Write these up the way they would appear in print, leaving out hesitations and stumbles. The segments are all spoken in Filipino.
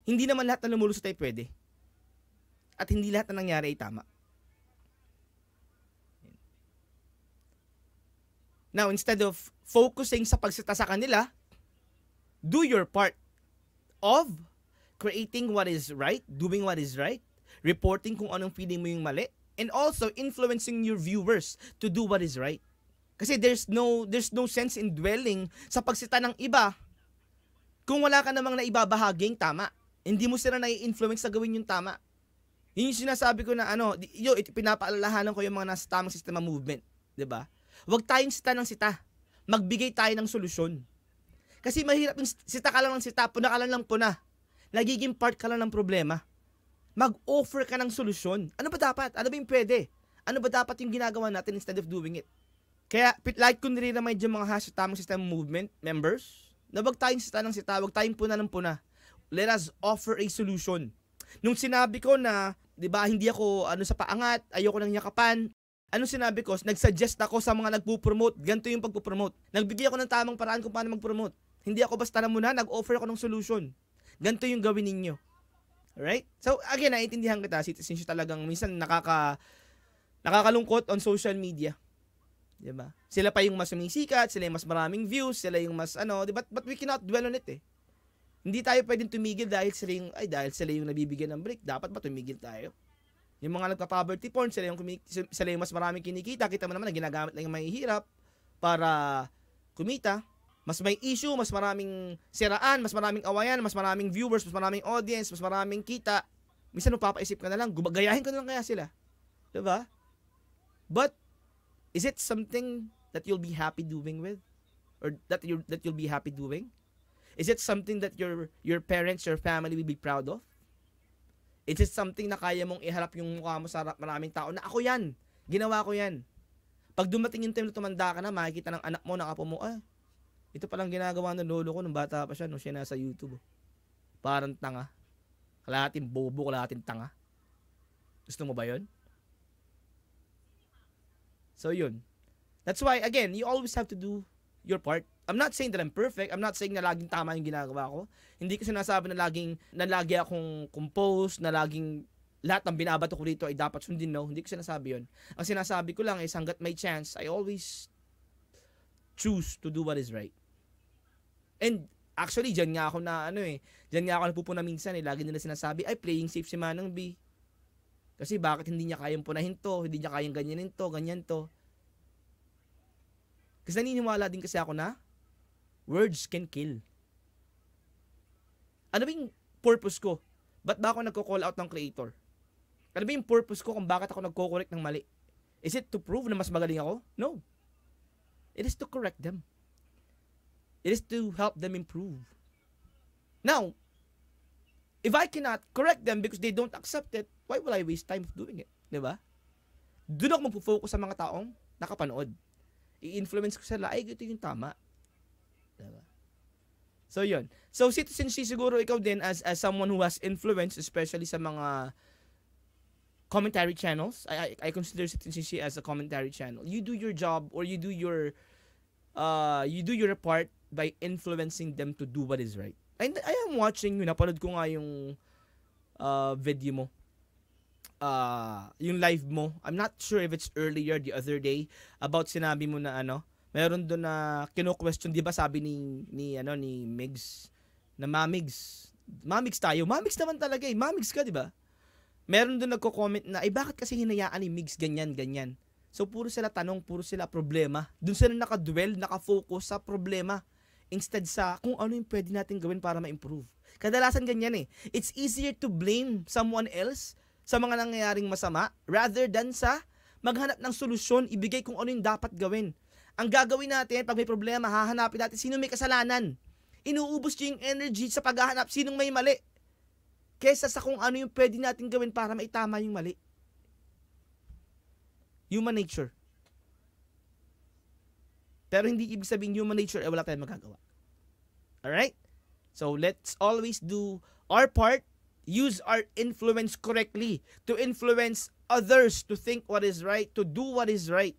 hindi naman lahat na lumulusot ay pwede. At hindi lahat na nangyari ay tama. Now, instead of focusing sa pagsita sa kanila, do your part of creating what is right, doing what is right, reporting kung anong feeling mo yung mali, and also influencing your viewers to do what is right. Kasi there's no sense in dwelling sa pagsita ng iba kung wala ka namang naibabahaging tama. Hindi mo sila nai-influence na gawin yung tama. Yun yung sinasabi ko na pinapaalalahanan ko yung mga nasa tamang sistema movement. 'Di ba? Huwag tayong sita ng sita. Magbigay tayo ng solusyon. Kasi mahirap yung sita ka lang ng sita, puna ka lang ng puna. Nagiging part ka lang ng problema. Mag-offer ka ng solusyon. Ano ba dapat? Ano ba yung pwede? Ano ba dapat yung ginagawa natin instead of doing it? Kaya, like kung nire-remind yung mga hash tamang sistema movement members, na wag tayong sita ng sita, wag tayong puna ng puna. Let us offer a solution. Nung sinabi ko na, 'di ba, hindi ako sa paangat, ayoko nang yakapan. Anong sinabi ko? Nag-suggest ako sa mga nagpo-promote, ganito yung pagpo-promote. Nagbigay ako ng tamang paraan kung paano mag-promote. Hindi ako basta na muna, nag-offer ako ng solution. Ganito yung gawin ninyo. Alright? So, again, naiintindihan kita, citizenship talagang minsan nakakalungkot on social media. 'Di ba? Sila pa yung mas sumisikat, sila yung mas maraming views, sila yung mas diba? But we cannot dwell on it eh. Hindi tayo pwedeng tumigil dahil sila yung nabibigyan ng break. Dapat ba tumigil tayo? Yung mga nagpa-poverty porn, sila yung mas maraming kinikita. Kita mo naman na ginagamit lang yung mahihirap para kumita. Mas may issue, mas maraming siraan, mas maraming awayan, mas maraming viewers, mas maraming audience, mas maraming kita. Minsan mapapaisip ka na lang, gayahin ko na lang kaya sila. Diba? But, is it something that you'll be happy doing with? Or that you'll be happy doing? Is it something that your parents, your family will be proud of? Is it something na kaya mong iharap yung mukha mo sa maraming tao na ako yan, ginawa ko yan? Pag dumating yung time na tumanda ka na, makikita ng anak mo, nakapo mo, ito palang ginagawa ng lolo ko nung bata pa siya, nung siya nasa YouTube. Parang tanga. Kalahating bobo, kalahating tanga. Gusto mo ba yun? So yun. That's why, again, you always have to do your part. I'm not saying that I'm perfect. I'm not saying na laging tama yung ginagawa ko. Hindi ko sinasabi na lagi akong compose, na laging lahat ng binabato ko dito ay dapat sundin. No, hindi ko sinasabi yun. Ang sinasabi ko lang is hanggat may chance, I always choose to do what is right. And actually, dyan nga ako dyan nga ako napupuna minsan lagi nila sinasabi, ay playing safe si Manang B. Kasi bakit hindi niya kayang punahin to, hindi niya kayang ganyanin to, ganyan to. Kasi naniniwala din kasi ako na words can kill. Ano ba yung purpose ko? Ba't ba ako nagko-call out ng creator? Ano ba yung purpose ko kung bakit ako nagko-correct ng mali? Is it to prove na mas magaling ako? No. It is to correct them. It is to help them improve. Now, if I cannot correct them because they don't accept it, why will I waste time doing it? Diba? Doon ako magpo-focus sa mga taong nakapanood. I-influence ko sila, ay, ito yung tama. Diba? So, yun. So, citizenship siguro ikaw din as someone who has influence, especially sa mga commentary channels. I consider citizenship as a commentary channel. You do your job or you do your part by influencing them to do what is right. And I am watching you. Napanood ko nga yung video mo. Yung live mo. I'm not sure if it's earlier the other day about sinabi mo na meron doon na kino-question, 'di ba, sabi ni Migs na Mamigs tayo. Mamigs naman talaga Mamigs ka, 'di ba? Meron doon nagko-comment na bakit kasi hinayaan ni Migs ganyan. So puro sila tanong, puro sila problema. Doon sila naka-dwell, naka-focus sa problema instead sa kung ano yung pwede natin gawin para ma-improve. Kadalasan ganyan It's easier to blame someone else sa mga nangyayaring masama rather than sa maghanap ng solusyon, ibigay kung ano yung dapat gawin. Ang gagawin natin, pag may problema, hahanapin natin sino may kasalanan. Inuubos niyo yung energy sa paghahanap sinong may mali. Kesa sa kung ano yung pwede natin gawin para maitama yung mali. Human nature. Pero hindi ibig sabihin human nature, wala tayong magagawa. Alright? So, let's always do our part, use our influence correctly, to influence others to think what is right, to do what is right.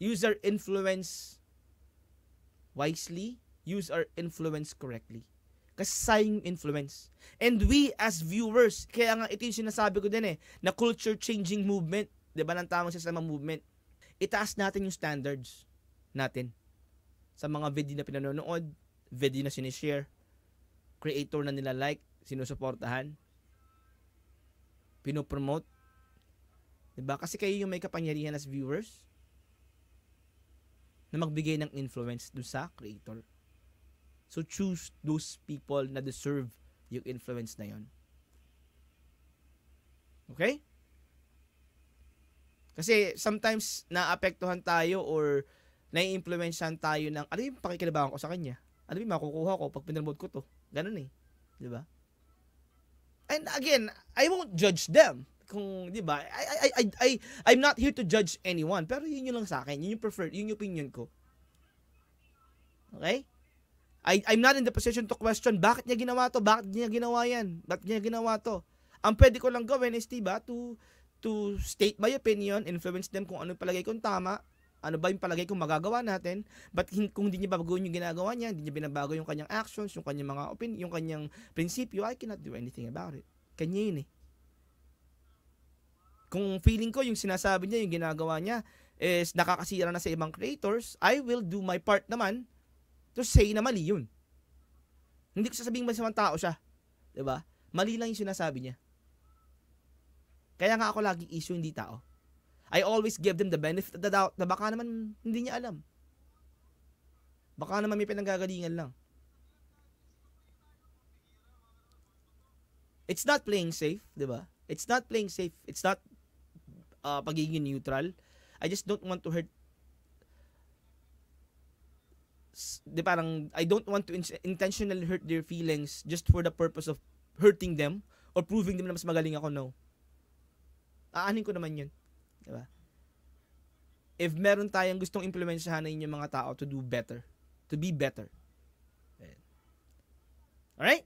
Use our influence wisely, use our influence correctly. Kasi sayang yung influence. And we as viewers, kaya nga ito yung sinasabi ko din na culture changing movement, 'di ba, ng tamang sistema movement. Itaas natin yung standards natin sa mga video na pinanonood, video na sinishare, creator na nila like, sinusuportahan, pinopromote. 'Di ba? Kasi kayo yung may kapangyarihan as viewers na magbigay ng influence dun sa creator. So choose those people na deserve yung influence na yon. Okay? Kasi sometimes naapektuhan tayo or nai-influensyahan tayo ng ano yung pakikinabangan ko sa kanya. Ano yung makukuha ko pag pinromote ko to. Ganun eh. Di ba? And again, I won't judge them. Kung, di ba? I'm not here to judge anyone. Pero yun lang sa akin. Yun yung preferred, yun yung opinion ko. Okay? I'm not in the position to question bakit niya ginawa to, bakit niya ginawa yan, bakit niya ginawa to. Ang pwede ko lang gawin is, diba, to state my opinion, influence them kung ano yung palagay kong tama, ano ba yung palagay kong magagawa natin, but kung hindi niya babaguhin yung ginagawa niya, hindi niya binabago yung kanyang actions, yung kanyang mga yung kanyang prinsipyo, I cannot do anything about it. Kanya yun eh. Kung feeling ko yung sinasabi niya, yung ginagawa niya is nakakasira na sa ibang creators, I will do my part naman to say na mali yun. Hindi ko sasabihin masamang tao siya. Diba? Mali lang yung sinasabi niya. Kaya nga ako laging issue, hindi tao. I always give them the benefit of the doubt na baka naman hindi niya alam. Baka naman may pinanggagalingan lang. It's not playing safe, diba? It's not playing safe. It's not pagiging neutral. I just don't want to hurt parang I don't want to intentionally hurt their feelings just for the purpose of hurting them or proving them na mas magaling ako. No. Aanin ko naman yun. Diba? If meron tayong gustong implementahan na yung mga tao to do better, to be better. Alright?